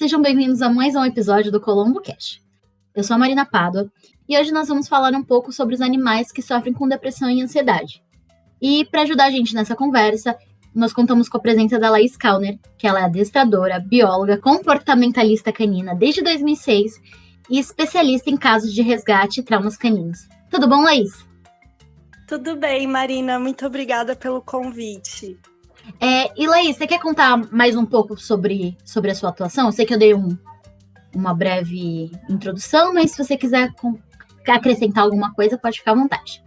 sejam bem-vindos a mais um episódio do Colombo Cash. Eu sou a Marina Pádua e hoje nós vamos falar um pouco sobre os animais que sofrem com depressão e ansiedade. E para ajudar a gente nessa conversa, nós contamos com a presença da Laís Kauner, que ela é adestradora, bióloga, comportamentalista canina desde 2006 e especialista em casos de resgate e traumas caninos. Tudo bom, Laís? Tudo bem, Marina. Muito obrigada pelo convite. E Laís, você quer contar mais um pouco sobre a sua atuação? Eu sei que eu dei uma breve introdução, mas se você quiser acrescentar alguma coisa, pode ficar à vontade.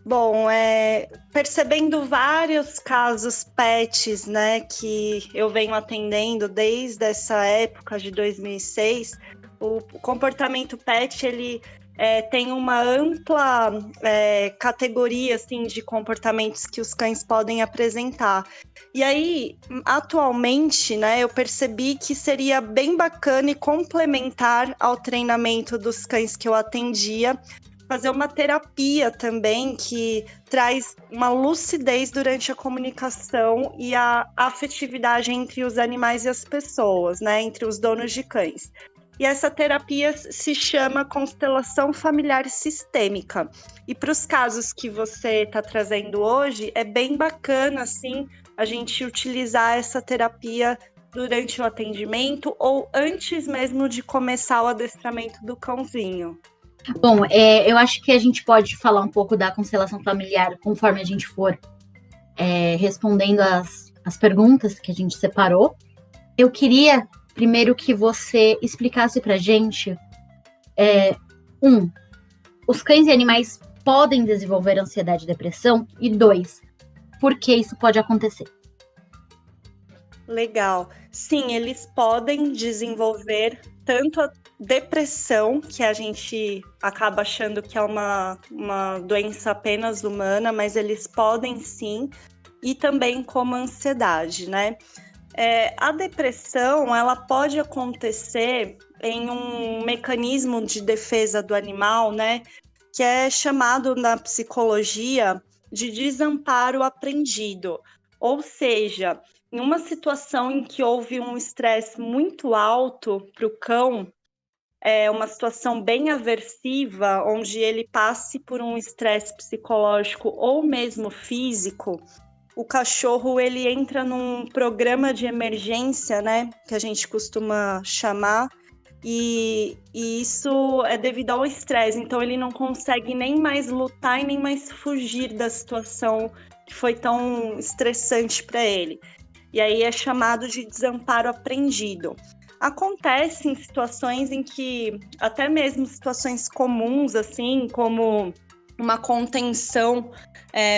Bom, percebendo vários casos pets, né, que eu venho atendendo desde essa época de 2006, o comportamento pet, ele tem uma ampla categoria assim, de comportamentos que os cães podem apresentar. E aí, atualmente, né, eu percebi que seria bem bacana e complementar ao treinamento dos cães que eu atendia, fazer uma terapia também que traz uma lucidez durante a comunicação e a afetividade entre os animais e as pessoas, né, entre os donos de cães. E essa terapia se chama constelação familiar sistêmica. E para os casos que você está trazendo hoje, é bem bacana, assim, a gente utilizar essa terapia durante o atendimento ou antes mesmo de começar o adestramento do cãozinho. Bom, eu acho que a gente pode falar um pouco da constelação familiar conforme a gente for respondendo as perguntas que a gente separou. Eu queria primeiro que você explicasse pra gente os cães e animais podem desenvolver ansiedade e depressão, e 2, por que isso pode acontecer? Legal. Sim, eles podem desenvolver tanto a depressão, que a gente acaba achando que é uma doença apenas humana, mas eles podem sim, e também como ansiedade, né? A depressão, ela pode acontecer em um mecanismo de defesa do animal, né? Que é chamado na psicologia de desamparo aprendido. Ou seja, em uma situação em que houve um estresse muito alto para o cão, uma situação bem aversiva, onde ele passe por um estresse psicológico ou mesmo físico, o cachorro ele entra num programa de emergência, né, que a gente costuma chamar, e isso é devido ao estresse, então ele não consegue nem mais lutar e nem mais fugir da situação que foi tão estressante para ele. E aí é chamado de desamparo aprendido. Acontece em situações em que, até mesmo situações comuns, assim, como uma contenção,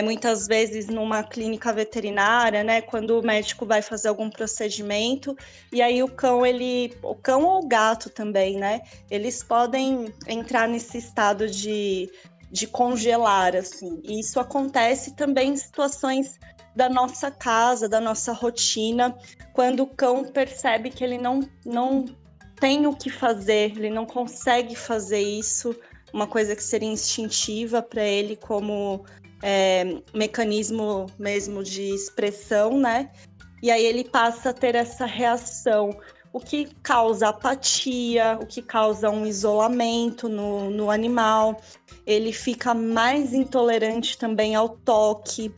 muitas vezes numa clínica veterinária, né, quando o médico vai fazer algum procedimento, e aí o cão ou o gato também, né, eles podem entrar nesse estado de congelar, assim, e isso acontece também em situações da nossa casa, da nossa rotina, quando o cão percebe que ele não tem o que fazer, ele não consegue fazer isso, uma coisa que seria instintiva para ele como mecanismo mesmo de expressão, né? E aí ele passa a ter essa reação, o que causa apatia, o que causa um isolamento no animal. Ele fica mais intolerante também ao toque,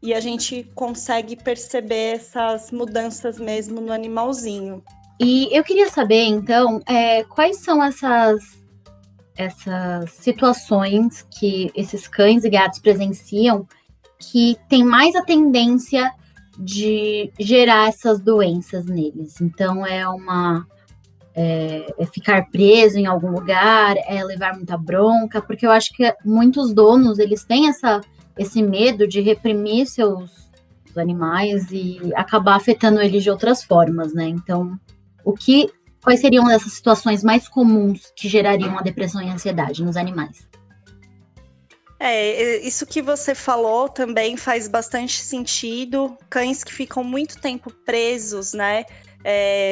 e a gente consegue perceber essas mudanças mesmo no animalzinho. E eu queria saber, então, quais são essas situações que esses cães e gatos presenciam que tem mais a tendência de gerar essas doenças neles. Então, é ficar preso em algum lugar, é levar muita bronca, porque eu acho que muitos donos, eles têm esse medo de reprimir seus animais e acabar afetando eles de outras formas, né? Então, quais seriam essas situações mais comuns que gerariam a depressão e a ansiedade nos animais? Isso que você falou também faz bastante sentido. Cães que ficam muito tempo presos, né?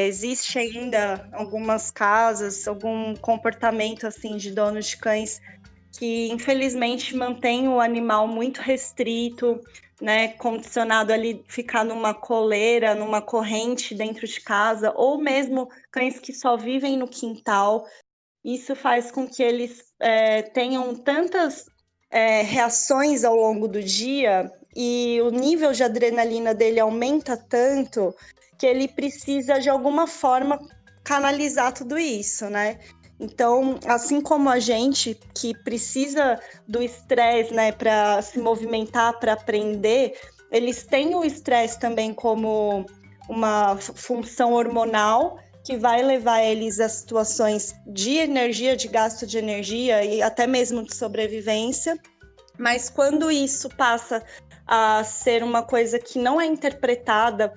Existe ainda algumas casas, algum comportamento assim de donos de cães que infelizmente mantém o animal muito restrito, né, condicionado ali ficar numa coleira, numa corrente dentro de casa, ou mesmo cães que só vivem no quintal. Isso faz com que eles tenham tantas reações ao longo do dia e o nível de adrenalina dele aumenta tanto que ele precisa, de alguma forma, canalizar tudo isso, né? Então, assim como a gente que precisa do estresse, né, para se movimentar, para aprender, eles têm o estresse também como uma função hormonal que vai levar eles a situações de energia, de gasto de energia e até mesmo de sobrevivência. Mas quando isso passa a ser uma coisa que não é interpretada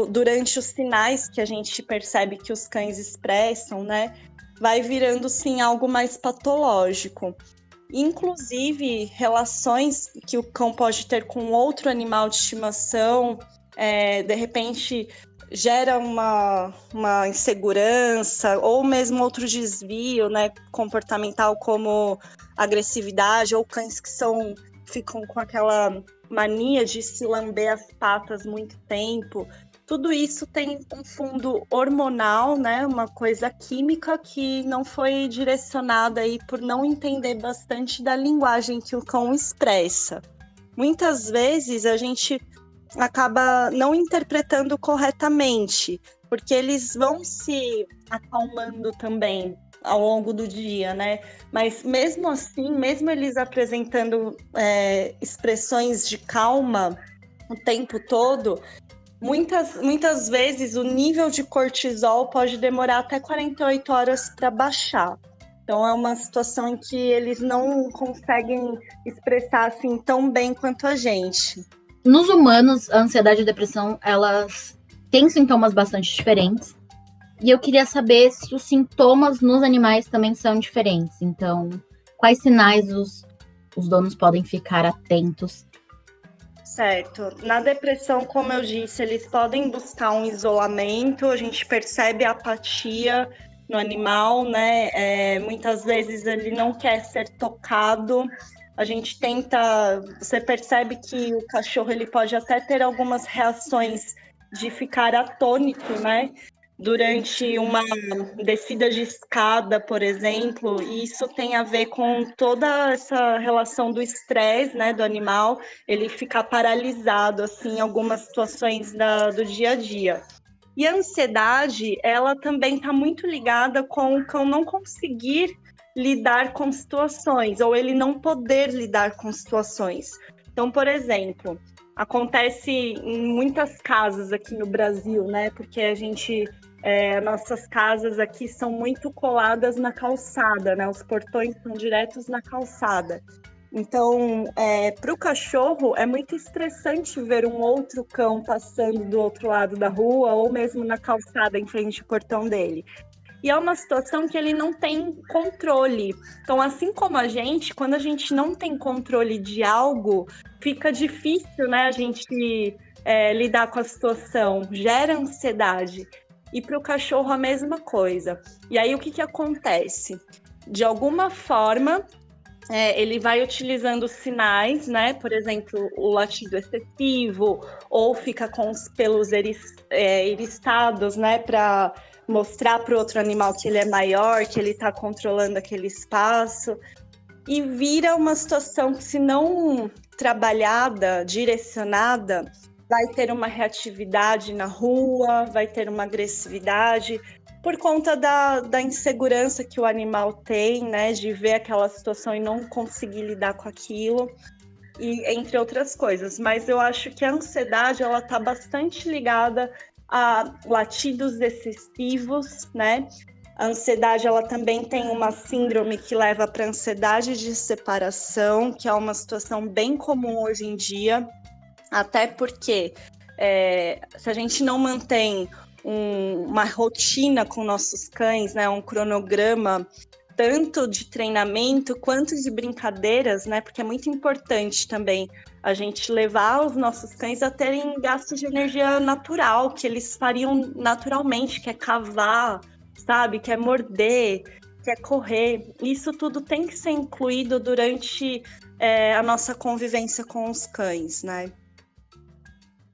durante os sinais que a gente percebe que os cães expressam, né, vai virando, sim, algo mais patológico. Inclusive, relações que o cão pode ter com outro animal de estimação, de repente gera uma insegurança ou mesmo outro desvio, né, comportamental, como agressividade, ou cães que ficam com aquela mania de se lamber as patas muito tempo. Tudo isso tem um fundo hormonal, né, uma coisa química que não foi direcionada aí por não entender bastante da linguagem que o cão expressa. Muitas vezes a gente acaba não interpretando corretamente, porque eles vão se acalmando também ao longo do dia, né? Mas mesmo assim, mesmo eles apresentando expressões de calma o tempo todo, muitas vezes o nível de cortisol pode demorar até 48 horas para baixar. Então é uma situação em que eles não conseguem expressar assim tão bem quanto a gente. Nos humanos, a ansiedade e a depressão, elas têm sintomas bastante diferentes. E eu queria saber se os sintomas nos animais também são diferentes. Então, quais sinais os donos podem ficar atentos? Certo. Na depressão, como eu disse, eles podem buscar um isolamento, a gente percebe a apatia no animal, né? Muitas vezes ele não quer ser tocado. A gente você percebe que o cachorro ele pode até ter algumas reações de ficar atônito, né? Durante uma descida de escada, por exemplo, e isso tem a ver com toda essa relação do estresse, né, do animal, ele ficar paralisado, assim, em algumas situações do dia a dia. E a ansiedade, ela também está muito ligada com o cão não conseguir lidar com situações, ou ele não poder lidar com situações. Então, por exemplo, acontece em muitas casas aqui no Brasil, né? Porque nossas casas aqui são muito coladas na calçada, né? Os portões são diretos na calçada. Então, para o cachorro, é muito estressante ver um outro cão passando do outro lado da rua ou mesmo na calçada em frente ao portão dele. E é uma situação que ele não tem controle. Então, assim como a gente, quando a gente não tem controle de algo, fica difícil, né, a gente lidar com a situação, gera ansiedade. E para o cachorro a mesma coisa. E aí o que acontece? De alguma forma, ele vai utilizando sinais, né? Por exemplo, o latido excessivo, ou fica com os pelos eriçados, né? Para mostrar para o outro animal que ele é maior, que ele está controlando aquele espaço. E vira uma situação que, se não trabalhada, direcionada, vai ter uma reatividade na rua, vai ter uma agressividade, por conta da insegurança que o animal tem, né, de ver aquela situação e não conseguir lidar com aquilo, e entre outras coisas. Mas eu acho que a ansiedade, ela está bastante ligada a latidos excessivos, né? A ansiedade, ela também tem uma síndrome que leva para ansiedade de separação, que é uma situação bem comum hoje em dia, até porque se a gente não mantém uma rotina com nossos cães, né, um cronograma, tanto de treinamento quanto de brincadeiras, né, porque é muito importante também a gente levar os nossos cães a terem gastos de energia natural, que eles fariam naturalmente, que é cavar, sabe, que é morder. quer correr. Isso tudo tem que ser incluído durante a nossa convivência com os cães, né?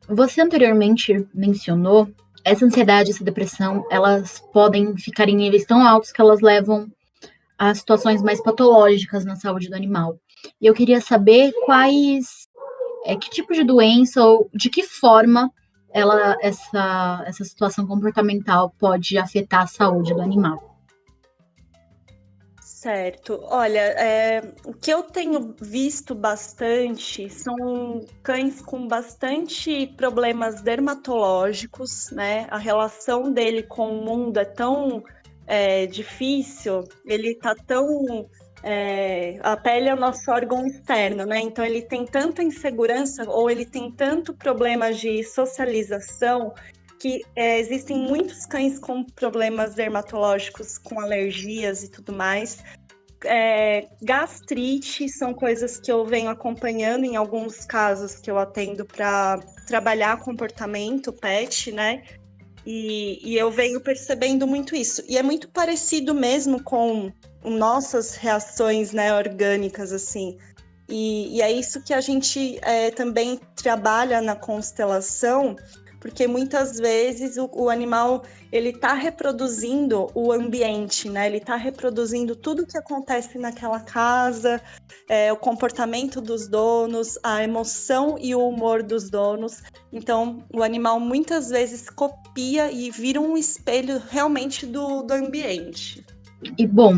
Você anteriormente mencionou essa ansiedade, essa depressão, elas podem ficar em níveis tão altos que elas levam a situações mais patológicas na saúde do animal. E eu queria saber que tipo de doença ou de que forma essa situação comportamental pode afetar a saúde do animal. Certo. Olha, o que eu tenho visto bastante são cães com bastante problemas dermatológicos, né? A relação dele com o mundo é tão difícil, ele tá tão... a pele é o nosso órgão externo, né? Então ele tem tanta insegurança ou ele tem tanto problema de socialização que existem muitos cães com problemas dermatológicos, com alergias e tudo mais. Gastrite são coisas que eu venho acompanhando em alguns casos que eu atendo para trabalhar comportamento pet, né? E eu venho percebendo muito isso. E é muito parecido mesmo com nossas reações, né, orgânicas, assim. E é isso que a gente também trabalha na constelação, porque muitas vezes o animal ele está reproduzindo o ambiente, né? Ele está reproduzindo tudo que acontece naquela casa, o comportamento dos donos, a emoção e o humor dos donos. Então, o animal muitas vezes copia e vira um espelho realmente do ambiente. E, bom,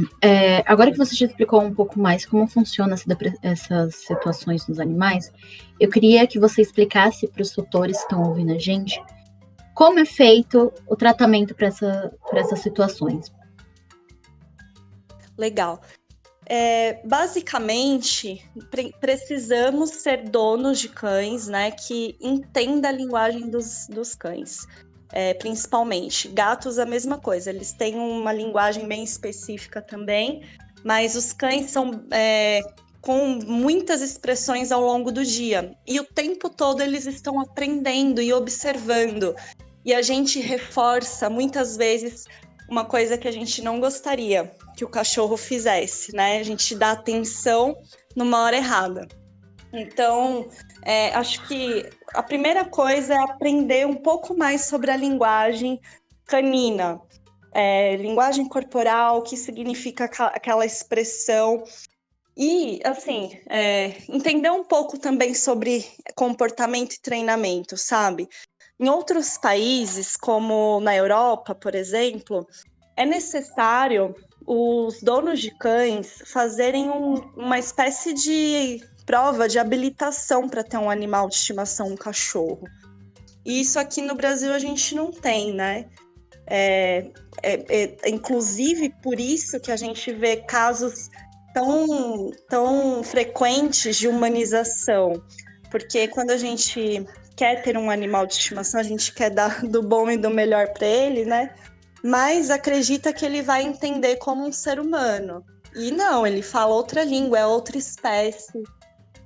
agora que você já explicou um pouco mais como funciona essas situações nos animais, eu queria que você explicasse para os tutores que estão ouvindo a gente como é feito o tratamento para essas situações. Legal. Basicamente, precisamos ser donos de cães, né, que entenda a linguagem dos cães. Principalmente. Gatos, a mesma coisa, eles têm uma linguagem bem específica também, mas os cães são com muitas expressões ao longo do dia. E o tempo todo eles estão aprendendo e observando. E a gente reforça, muitas vezes, uma coisa que a gente não gostaria que o cachorro fizesse, né? A gente dá atenção numa hora errada. Então, acho que a primeira coisa é aprender um pouco mais sobre a linguagem canina. Linguagem corporal, o que significa aquela expressão. E, assim, entender um pouco também sobre comportamento e treinamento, sabe? Em outros países, como na Europa, por exemplo, é necessário os donos de cães fazerem uma espécie de prova de habilitação para ter um animal de estimação, um cachorro. E isso aqui no Brasil a gente não tem, né? Inclusive por isso que a gente vê casos tão frequentes de humanização. Porque quando a gente quer ter um animal de estimação, a gente quer dar do bom e do melhor para ele, né? Mas acredita que ele vai entender como um ser humano. E não, ele fala outra língua, é outra espécie.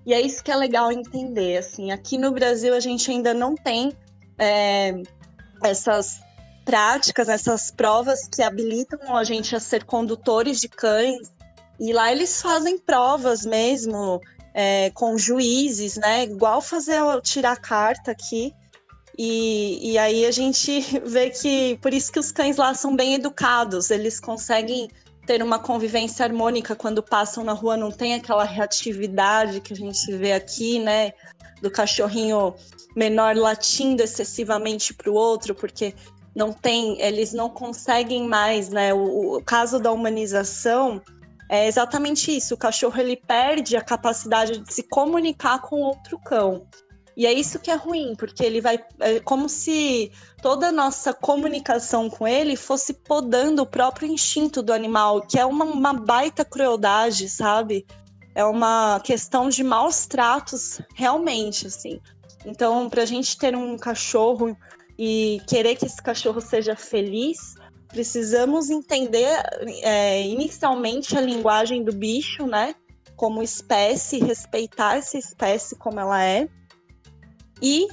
E é isso que é legal entender, assim. Aqui no Brasil a gente ainda não tem essas práticas, essas provas que habilitam a gente a ser condutores de cães. E lá eles fazem provas mesmo, com juízes, né? Igual tirar carta aqui. E aí a gente vê que, por isso que os cães lá são bem educados, eles conseguem ter uma convivência harmônica quando passam na rua, não tem aquela reatividade que a gente vê aqui, né? Do cachorrinho menor latindo excessivamente para o outro, porque eles não conseguem mais, né? O caso da humanização é exatamente isso, o cachorro ele perde a capacidade de se comunicar com outro cão. E é isso que é ruim, porque ele é como se toda a nossa comunicação com ele fosse podando o próprio instinto do animal, que é uma baita crueldade, sabe? É uma questão de maus tratos, realmente, assim. Então, para a gente ter um cachorro e querer que esse cachorro seja feliz, precisamos entender inicialmente a linguagem do bicho, né? Como espécie, respeitar essa espécie como ela é. E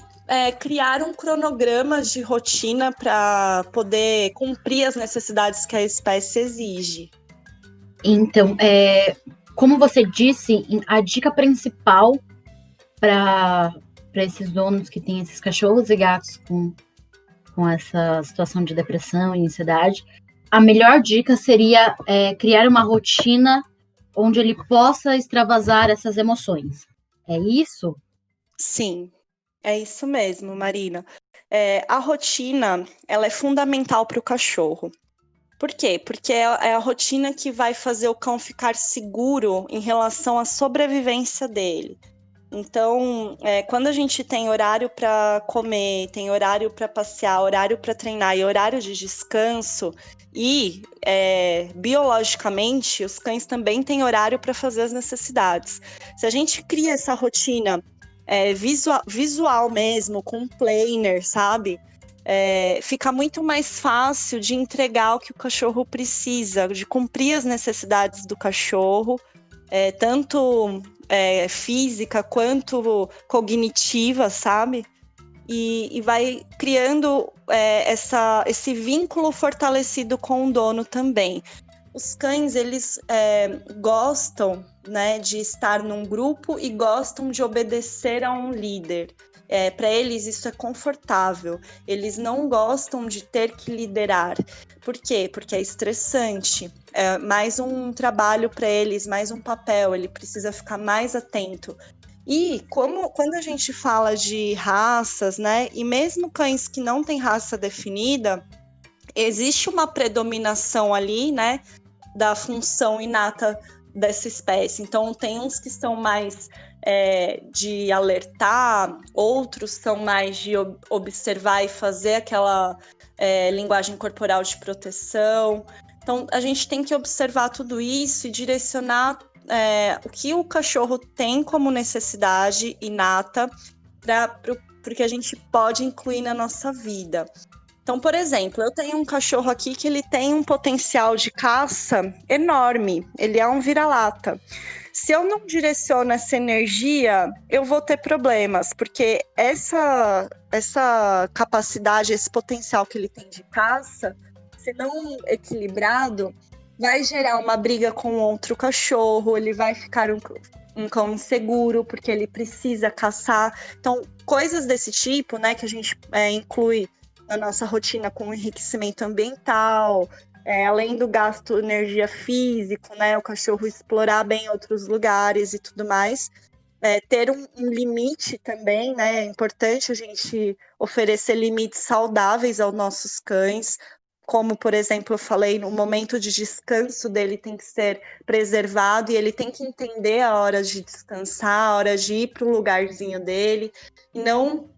criar um cronograma de rotina para poder cumprir as necessidades que a espécie exige. Então, como você disse, a dica principal para esses donos que têm esses cachorros e gatos com essa situação de depressão e ansiedade, a melhor dica seria criar uma rotina onde ele possa extravasar essas emoções. É isso? Sim, é isso mesmo, Marina. A rotina, ela é fundamental para o cachorro. Por quê? Porque é a rotina que vai fazer o cão ficar seguro em relação à sobrevivência dele. Então, quando a gente tem horário para comer, tem horário para passear, horário para treinar e horário de descanso, e biologicamente, os cães também têm horário para fazer as necessidades. Se a gente cria essa rotina visual mesmo, com um planner, sabe? Fica muito mais fácil de entregar o que o cachorro precisa, de cumprir as necessidades do cachorro, tanto física quanto cognitiva, sabe? E vai criando esse vínculo fortalecido com o dono também. Os cães, eles gostam, né, de estar num grupo e gostam de obedecer a um líder. Para eles isso é confortável. Eles não gostam de ter que liderar. Por quê? Porque é estressante. É mais um trabalho para eles, mais um papel. Ele precisa ficar mais atento. E quando a gente fala de raças, né, e mesmo cães que não têm raça definida, existe uma predominação ali, né, da função inata dessa espécie. Então, tem uns que são mais de alertar, outros são mais de observar e fazer aquela linguagem corporal de proteção. Então, a gente tem que observar tudo isso e direcionar o que o cachorro tem como necessidade inata para que a gente pode incluir na nossa vida. Então, por exemplo, eu tenho um cachorro aqui que ele tem um potencial de caça enorme. Ele é um vira-lata. Se eu não direciono essa energia, eu vou ter problemas, porque essa capacidade, esse potencial que ele tem de caça, se não equilibrado, vai gerar uma briga com outro cachorro, ele vai ficar um cão inseguro, porque ele precisa caçar. Então, coisas desse tipo, né, que a gente inclui na nossa rotina com o enriquecimento ambiental, além do gasto de energia físico, né, o cachorro explorar bem outros lugares e tudo mais. Ter um limite também, né, é importante a gente oferecer limites saudáveis aos nossos cães, como, por exemplo, eu falei, no momento de descanso dele tem que ser preservado e ele tem que entender a hora de descansar, a hora de ir para o lugarzinho dele, e não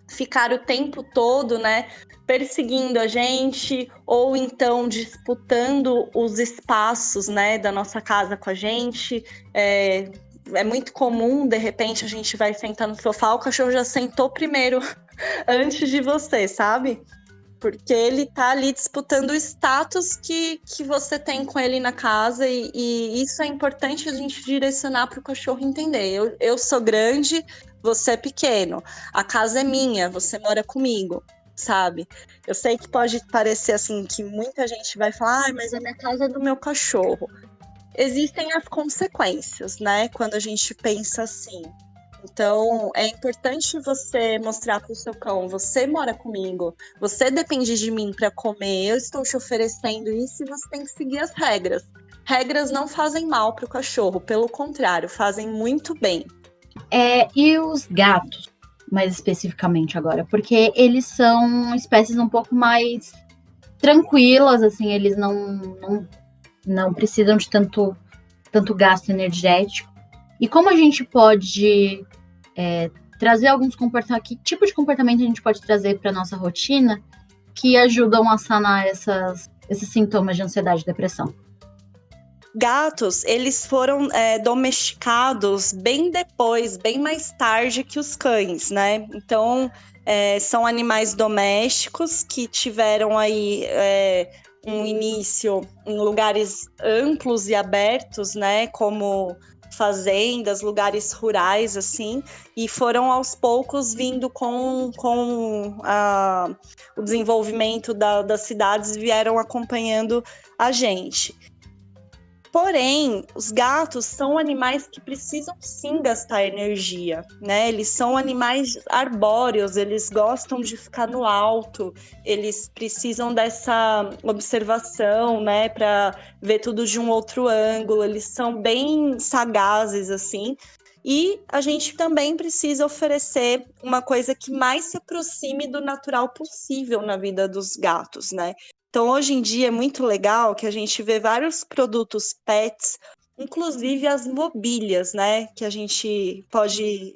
ficar o tempo todo, né, perseguindo a gente ou então disputando os espaços, né, da nossa casa com a gente. É muito comum, de repente, a gente vai sentar no sofá, o cachorro já sentou primeiro antes de você, sabe? Porque ele tá ali disputando o status que você tem com ele na casa e isso é importante a gente direcionar para o cachorro entender. Eu sou grande, você é pequeno. A casa é minha, você mora comigo, sabe? Eu sei que pode parecer assim, que muita gente vai falar, mas a minha casa é do meu cachorro. Existem as consequências, né? Quando a gente pensa assim. Então, é importante você mostrar para o seu cão, você mora comigo, você depende de mim para comer, eu estou te oferecendo isso e você tem que seguir as regras. Regras não fazem mal para o cachorro, pelo contrário, fazem muito bem. E os gatos, mais especificamente agora, porque eles são espécies um pouco mais tranquilas, assim, eles não precisam de tanto gasto energético. E como a gente pode trazer alguns comportamentos, que tipo de comportamento a gente pode trazer para nossa rotina que ajudam a sanar esses sintomas de ansiedade e depressão? Gatos, eles foram domesticados bem depois, bem mais tarde que os cães, né? Então, são animais domésticos que tiveram aí um início em lugares amplos e abertos, né? Como fazendas, lugares rurais, assim, e foram aos poucos vindo com o desenvolvimento das cidades, vieram acompanhando a gente. Porém, os gatos são animais que precisam sim gastar energia, né? Eles são animais arbóreos, eles gostam de ficar no alto, eles precisam dessa observação, né, para ver tudo de um outro ângulo, eles são bem sagazes, assim. E a gente também precisa oferecer uma coisa que mais se aproxime do natural possível na vida dos gatos, né? Então, hoje em dia é muito legal que a gente vê vários produtos pets, inclusive as mobílias, né? Que a gente pode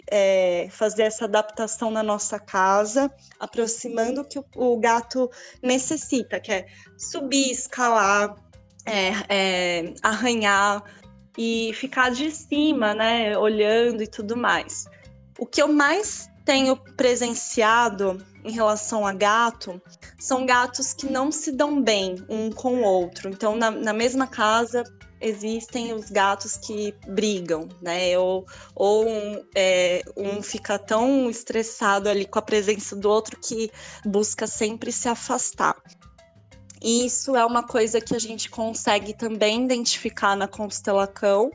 fazer essa adaptação na nossa casa, aproximando o que o gato necessita, que é subir, escalar, arranhar e ficar de cima, né? Olhando e tudo mais. O que eu mais tenho presenciado em relação a gato são gatos que não se dão bem um com o outro. Então, na mesma casa, existem os gatos que brigam, né? Ou um fica tão estressado ali com a presença do outro que busca sempre se afastar. E isso é uma coisa que a gente consegue também identificar na constelação,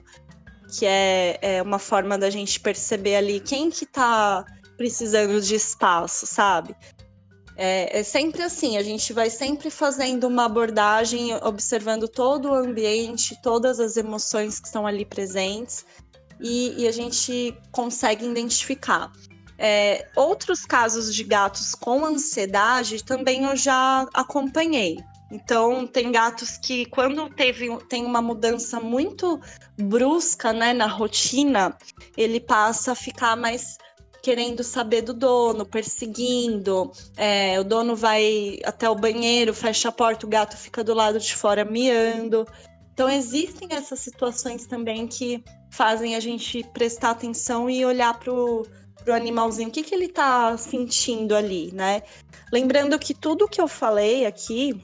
que é uma forma da gente perceber ali quem que tá precisando de espaço, sabe? É sempre assim, a gente vai sempre fazendo uma abordagem, observando todo o ambiente, todas as emoções que estão ali presentes, e a gente consegue identificar. Outros casos de gatos com ansiedade também eu já acompanhei. Então, tem gatos que, quando tem uma mudança muito brusca, né, na rotina, ele passa a ficar mais querendo saber do dono, perseguindo. O dono vai até o banheiro, fecha a porta, o gato fica do lado de fora miando. Então, existem essas situações também que fazem a gente prestar atenção e olhar pro animalzinho, o que ele tá sentindo ali, né? Lembrando que tudo que eu falei aqui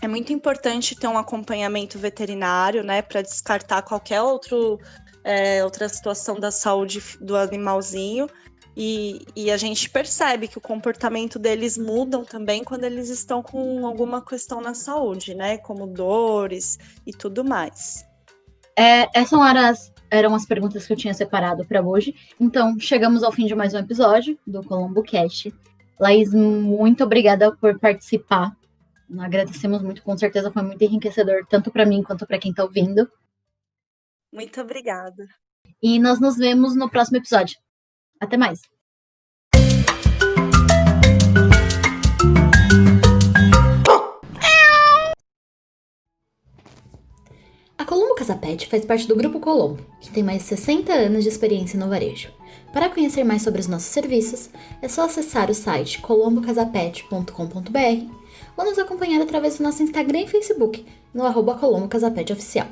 é muito importante ter um acompanhamento veterinário, né, para descartar qualquer outra situação da saúde do animalzinho. E a gente percebe que o comportamento deles mudam também quando eles estão com alguma questão na saúde, né? Como dores e tudo mais. Essas eram as perguntas que eu tinha separado para hoje. Então, chegamos ao fim de mais um episódio do Colombo Cast. Laís, muito obrigada por participar. Agradecemos muito, com certeza foi muito enriquecedor, tanto para mim quanto para quem está ouvindo. Muito obrigada. E nós nos vemos no próximo episódio. Até mais! A Colombo Casa Pet faz parte do Grupo Colombo, que tem mais de 60 anos de experiência no varejo. Para conhecer mais sobre os nossos serviços, é só acessar o site colombocasapet.com.br ou nos acompanhar através do nosso Instagram e Facebook, no @ColomboCasaPetOficial.